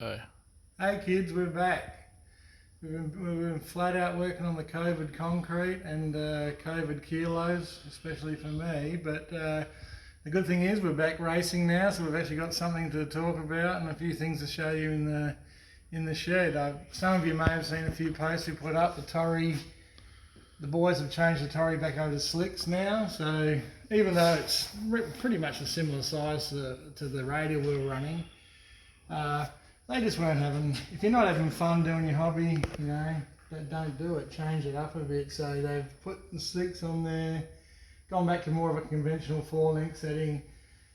Oh, Hey kids, we're back. We've been flat out working on the COVID concrete and COVID kilos, especially for me. But the good thing is we're back racing now, so we've actually got something to talk about and a few things to show you in the shed. Some of you may have seen a few posts we put up. The boys have changed the Torrey back over to slicks now, so even though it's pretty much a similar size to the radial we were running, they just weren't having. If you're not having fun doing your hobby, don't do it. Change it up a bit. So they've put the slicks on there, gone back to more of a conventional 4-link setting,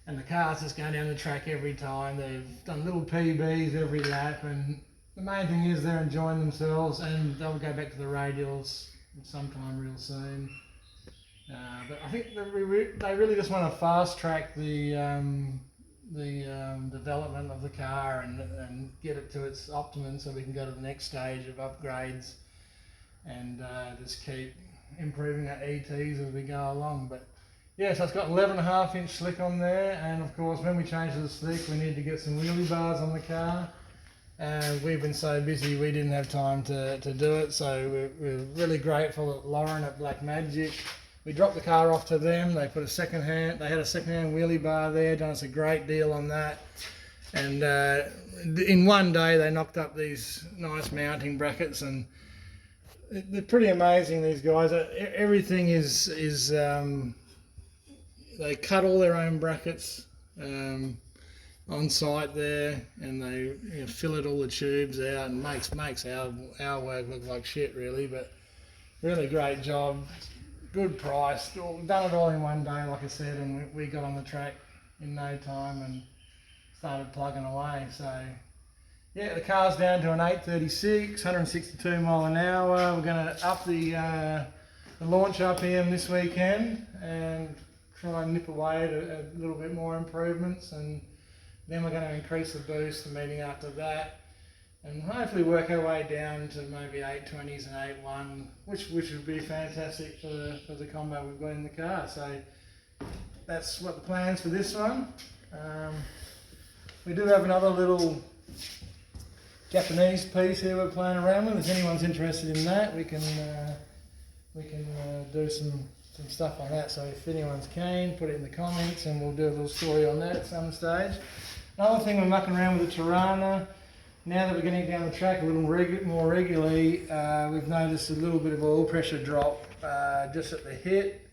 and the cars just go down the track every time. They've done little PBs every lap, and the main thing is they're enjoying themselves, and they'll go back to the radials sometime real soon. But I think they really just want to fast track the development of the car and get it to its optimum so we can go to the next stage of upgrades and just keep improving our ETs as we go along. But yeah, so it's got 11.5-inch slick on there, and of course when we change to the slick we need to get some wheelie bars on the car, and we've been so busy we didn't have time to do it, so we're really grateful that Lauren at Black Magic, we dropped the car off to them. They had a second-hand wheelie bar there, done us a great deal on that. And in one day they knocked up these nice mounting brackets, and they're pretty amazing, these guys. Everything is they cut all their own brackets on site there, and they fillet all the tubes out, and makes our work look like shit really, but really great job. Good price, done it all in one day, like I said, and we got on the track in no time and started plugging away. So yeah, the car's down to an 836, 162 mile an hour. We're going to up the launch RPM this weekend and try and nip away at a little bit more improvements, and then we're going to increase the boost the meeting after that, and hopefully work our way down to maybe 820s and 8.1, which would be fantastic for the combo we've got in the car. So that's what the plans for this one. We do have another little Japanese piece here we're playing around with. If anyone's interested in that, we can do some stuff on that. So if anyone's keen, put it in the comments and we'll do a little story on that at some stage. Another thing we're mucking around with the Tirana. Now that we're getting down the track a little more regularly, we've noticed a little bit of oil pressure drop just at the hit.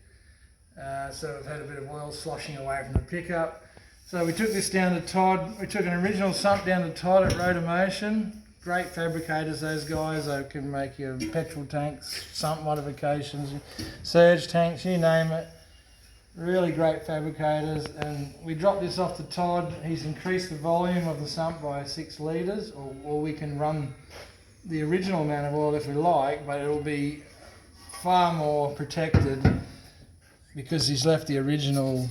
So we've had a bit of oil sloshing away from the pickup. So we took this down to Todd. We took an original sump down to Todd at Rotomotion. Great fabricators, those guys. They can make your petrol tanks, sump modifications, surge tanks, you name it. Really great fabricators, and we dropped this off to Todd. He's increased the volume of the sump by 6 litres, or we can run the original amount of oil if we like, but it'll be far more protected because he's left the original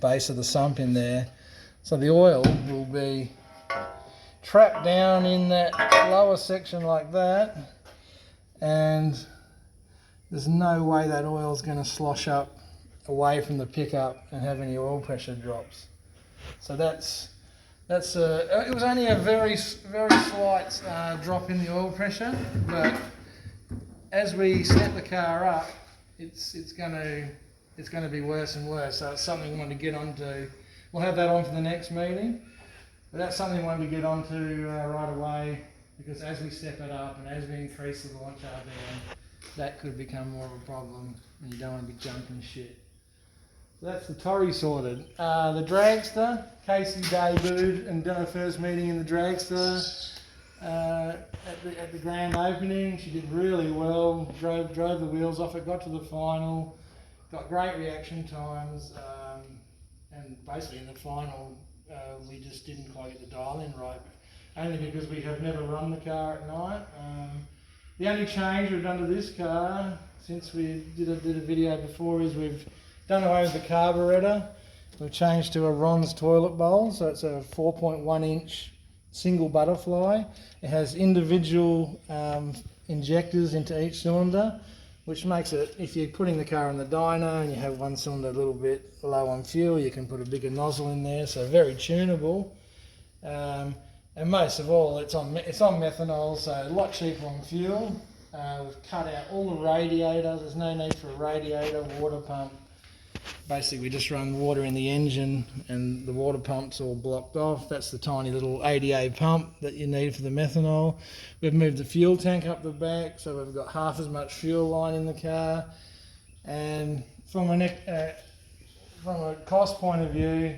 base of the sump in there. So the oil will be trapped down in that lower section like that, and there's no way that oil's going to slosh up away from the pickup and have any oil pressure drops. So it was only a very slight drop in the oil pressure, but as we set the car up, it's going to be worse and worse. So it's something we want to get onto. We'll have that on for the next meeting, but that's something we want to get onto right away, because as we step it up and as we increase the launch RPM, that could become more of a problem, and you don't want to be jumping shit. So that's the Torrey sorted. The Dragster, Casey debuted and done her first meeting in the Dragster at the grand opening. She did really well, drove the wheels off it, got to the final, got great reaction times, and basically in the final we just didn't quite get the dial in right, only because we have never run the car at night. The only change we've done to this car since we did a video before is we've done away with the carburettor. We've changed to a Ron's toilet bowl, so it's a 4.1-inch single butterfly. It has individual injectors into each cylinder, which makes it, if you're putting the car in the dyno and you have one cylinder a little bit low on fuel, you can put a bigger nozzle in there, so very tunable. And most of all, it's on methanol, so a lot cheaper on fuel. We've cut out all the radiator. There's no need for a radiator, water pump. Basically, we just run water in the engine, and the water pump's all blocked off. That's the tiny little ADA pump that you need for the methanol. We've moved the fuel tank up the back, so we've got half as much fuel line in the car. And from a cost point of view,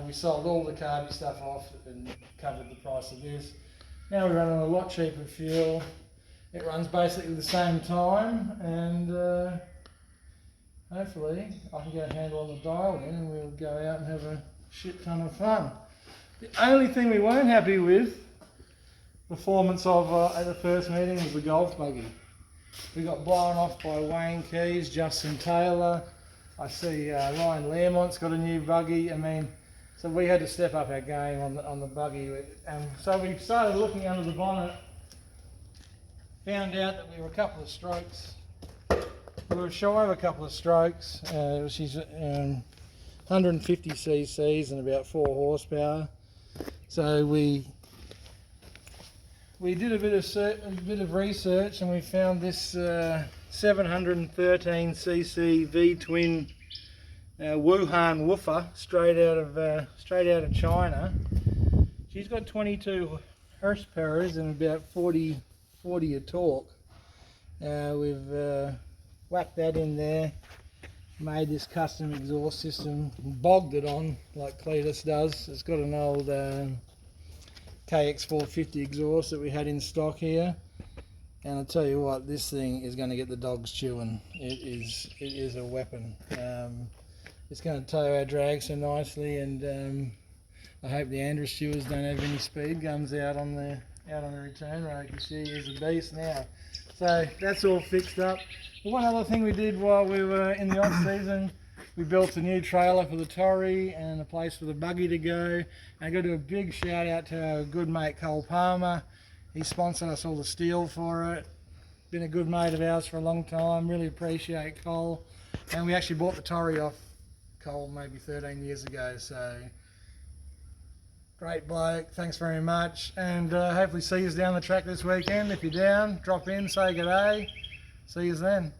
we sold all the carby stuff off and covered the price of this. Now we're running a lot cheaper fuel. It runs basically the same time, and hopefully I can get a handle on the dial in and we'll go out and have a shit ton of fun. The only thing we weren't happy with performance of at the first meeting was the golf buggy. We got blown off by Wayne Keys, Justin Taylor. I see Ryan Laremont's got a new buggy. I mean, so we had to step up our game on the buggy. And so we started looking under the bonnet, found out that we were a couple of strokes. We were shy of a couple of strokes. She's 150 cc's and about 4 horsepower. So we did a bit of research, and we found this 713 cc V-twin Wuhan woofer straight out of China. She's got 22 horsepower and about 40 of torque. We've whacked that in there, made this custom exhaust system, bogged it on like Cletus does. It's got an old KX450 exhaust that we had in stock here, and I'll tell you what, this thing is going to get the dogs chewing. It is a weapon. It's going to tow our drag so nicely, and I hope the Andrews stewards don't have any speed guns out on the return road, because she is a beast now. So that's all fixed up. One other thing we did while we were in the off season, we built a new trailer for the Torrey and a place for the buggy to go. And I got to do a big shout out to our good mate Cole Palmer. He sponsored us all the steel for it. Been a good mate of ours for a long time. Really appreciate Cole. And we actually bought the Torrey off Cole maybe 13 years ago. So great bloke. Thanks very much. And hopefully see you down the track this weekend. If you're down, drop in, say good day. See you then.